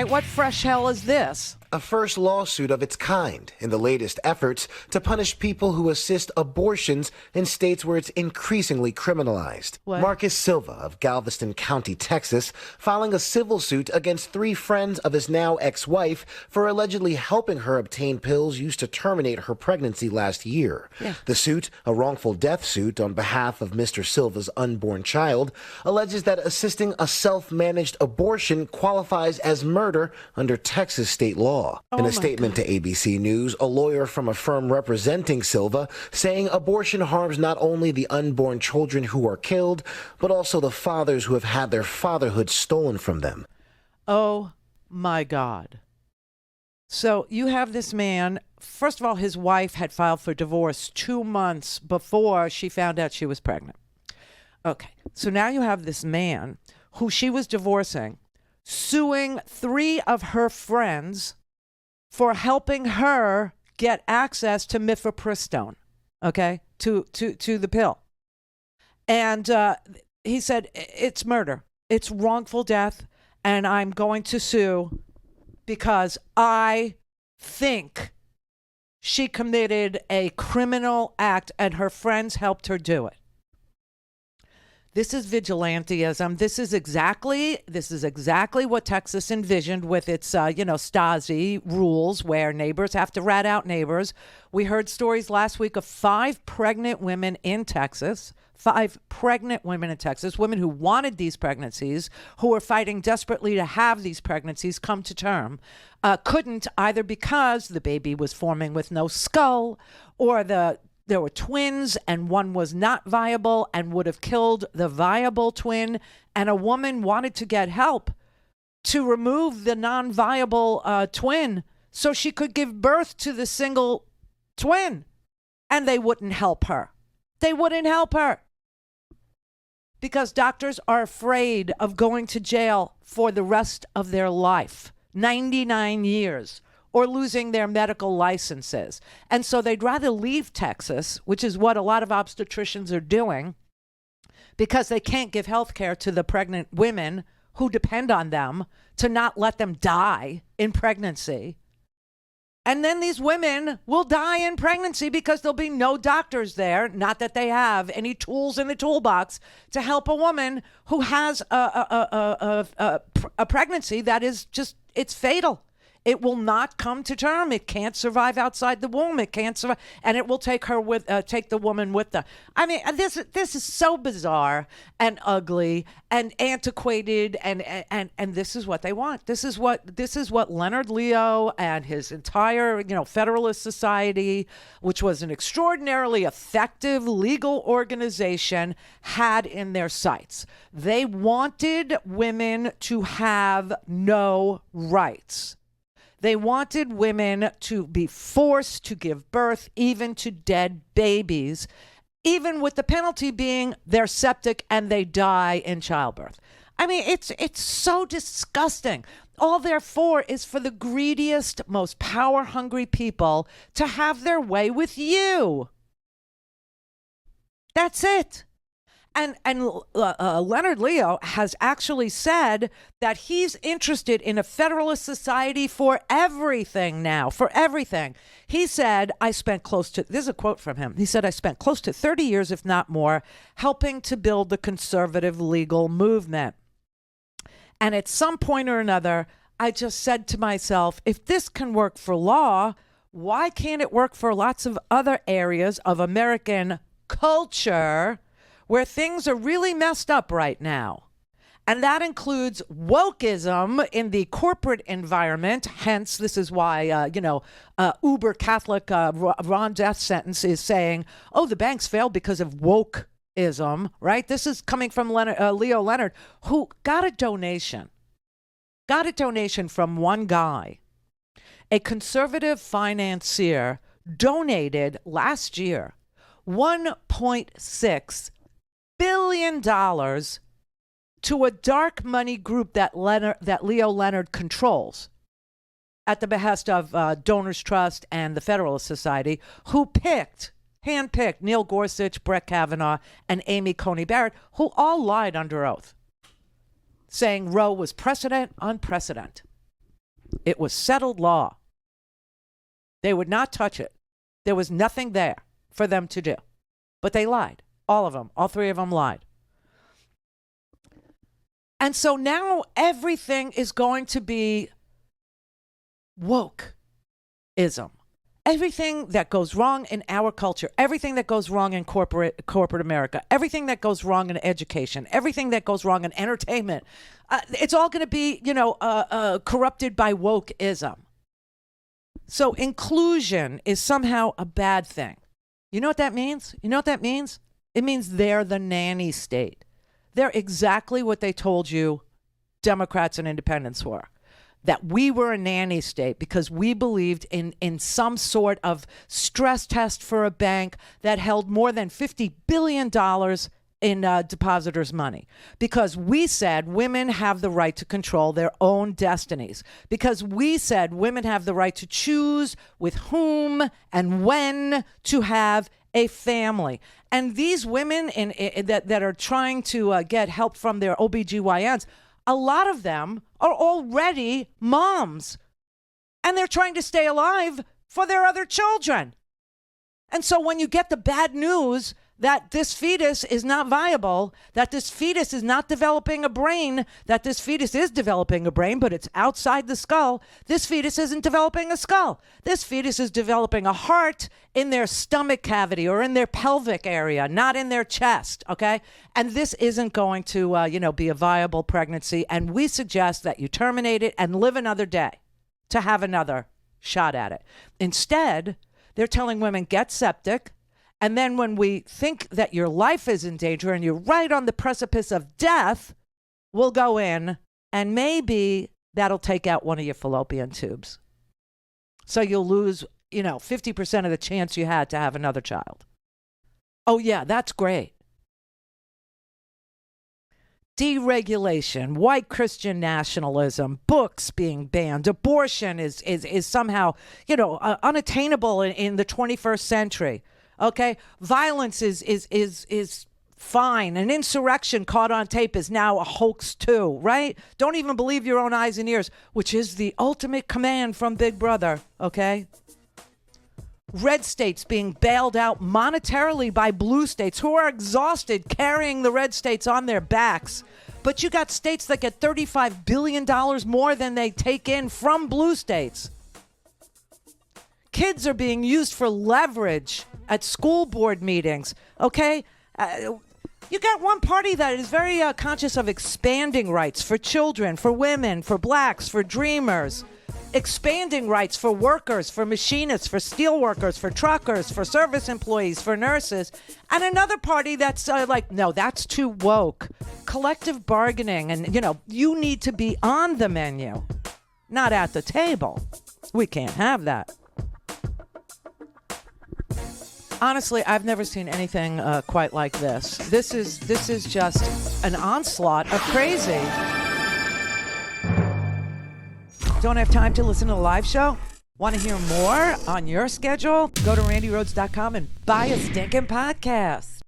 right, what fresh hell is this? A first lawsuit of its kind in the latest efforts to punish people who assist abortions in states where it's increasingly criminalized. What? Marcus Silva of Galveston County, Texas, filing a civil suit against 3 friends of his now ex-wife for allegedly helping her obtain pills used to terminate her pregnancy last year. Yeah. The suit, a wrongful death suit on behalf of Mr. Silva's unborn child, alleges that assisting a self-managed abortion qualifies as murder under Texas state law. In a statement to ABC News, a lawyer from a firm representing Silva saying abortion harms not only the unborn children who are killed, but also the fathers who have had their fatherhood stolen from them. Oh my God. So you have this man, first of all, his wife had filed for divorce 2 months before she found out she was pregnant. Okay, so now you have this man who she was divorcing, suing 3 of her friends for helping her get access to mifepristone, okay, to the pill. And he said, it's murder. It's wrongful death, and I'm going to sue because I think she committed a criminal act and her friends helped her do it. This is vigilantism. This is exactly what Texas envisioned with its, Stasi rules, where neighbors have to rat out neighbors. We heard stories last week of 5 pregnant women in Texas. 5 pregnant women in Texas, women who wanted these pregnancies, who were fighting desperately to have these pregnancies come to term, couldn't, either because the baby was forming with no skull, or there were twins and one was not viable and would have killed the viable twin. And a woman wanted to get help to remove the non-viable twin so she could give birth to the single twin. And they wouldn't help her. They wouldn't help her because doctors are afraid of going to jail for the rest of their life, 99 years. Or losing their medical licenses. And so they'd rather leave Texas, which is what a lot of obstetricians are doing, because they can't give health care to the pregnant women who depend on them to not let them die in pregnancy. And then these women will die in pregnancy because there'll be no doctors there, not that they have any tools in the toolbox to help a woman who has a pregnancy that is just, it's fatal. It will not come to term. It can't survive outside the womb. It can't survive, and it will take the woman with the. I mean, this is so bizarre and ugly and antiquated, and this is what they want. This is what Leonard Leo and his entire Federalist Society, which was an extraordinarily effective legal organization, had in their sights. They wanted women to have no rights. They wanted women to be forced to give birth even to dead babies, even with the penalty being they're septic and they die in childbirth. I mean, it's so disgusting. All they're for is for the greediest, most power-hungry people to have their way with you. That's it. And Leonard Leo has actually said that he's interested in a Federalist Society for everything now, for everything. He said, this is a quote from him. He said, I spent close to 30 years, if not more, helping to build the conservative legal movement. And at some point or another, I just said to myself, if this can work for law, why can't it work for lots of other areas of American culture where things are really messed up right now? And that includes wokeism in the corporate environment. Hence, this is why, uber Catholic Ron Death Sentence is saying, oh, the banks failed because of wokeism, right? This is coming from Leo Leonard, who got a donation from one guy. A conservative financier donated last year $1.6 billion to a dark money group that Leo Leonard controls at the behest of Donors Trust and the Federalist Society, who handpicked Neil Gorsuch, Brett Kavanaugh, and Amy Coney Barrett, who all lied under oath, saying Roe was precedent on precedent. It was settled law. They would not touch it. There was nothing there for them to do. But they lied. All of them. All three of them lied. And so now everything is going to be wokeism. Everything that goes wrong in our culture, everything that goes wrong in corporate America, everything that goes wrong in education, everything that goes wrong in entertainment, it's all going to be, corrupted by wokeism. So inclusion is somehow a bad thing. You know what that means? It means they're the nanny state. They're exactly what they told you Democrats and independents were. That we were a nanny state because we believed in some sort of stress test for a bank that held more than $50 billion in depositors' money. Because we said women have the right to control their own destinies. Because we said women have the right to choose with whom and when to have a family. And these women that are trying to get help from their OBGYNs, a lot of them are already moms. And they're trying to stay alive for their other children. And so when you get the bad news that this fetus is not viable, that this fetus is not developing a brain, that this fetus is developing a brain, but it's outside the skull. This fetus isn't developing a skull. This fetus is developing a heart in their stomach cavity or in their pelvic area, not in their chest, okay? And this isn't going to, be a viable pregnancy. And we suggest that you terminate it and live another day to have another shot at it. Instead, they're telling women, get septic. And then when we think that your life is in danger and you're right on the precipice of death, we'll go in and maybe that'll take out one of your fallopian tubes. So you'll lose, 50% of the chance you had to have another child. Oh, yeah, that's great. Deregulation, white Christian nationalism, books being banned, abortion is somehow, unattainable in the 21st century. Okay, violence is fine. An insurrection caught on tape is now a hoax too, right? Don't even believe your own eyes and ears, which is the ultimate command from Big Brother, okay? Red states being bailed out monetarily by blue states who are exhausted carrying the red states on their backs. But you got states that get $35 billion more than they take in from blue states. Kids are being used for leverage at school board meetings, okay? You got one party that is very conscious of expanding rights for children, for women, for blacks, for dreamers, expanding rights for workers, for machinists, for steel workers, for truckers, for service employees, for nurses, and another party that's no, that's too woke. Collective bargaining, and, you need to be on the menu, not at the table. We can't have that. Honestly, I've never seen anything quite like this. This is just an onslaught of crazy. Don't have time to listen to the live show? Want to hear more on your schedule? Go to randyrhodes.com and buy a stinking podcast.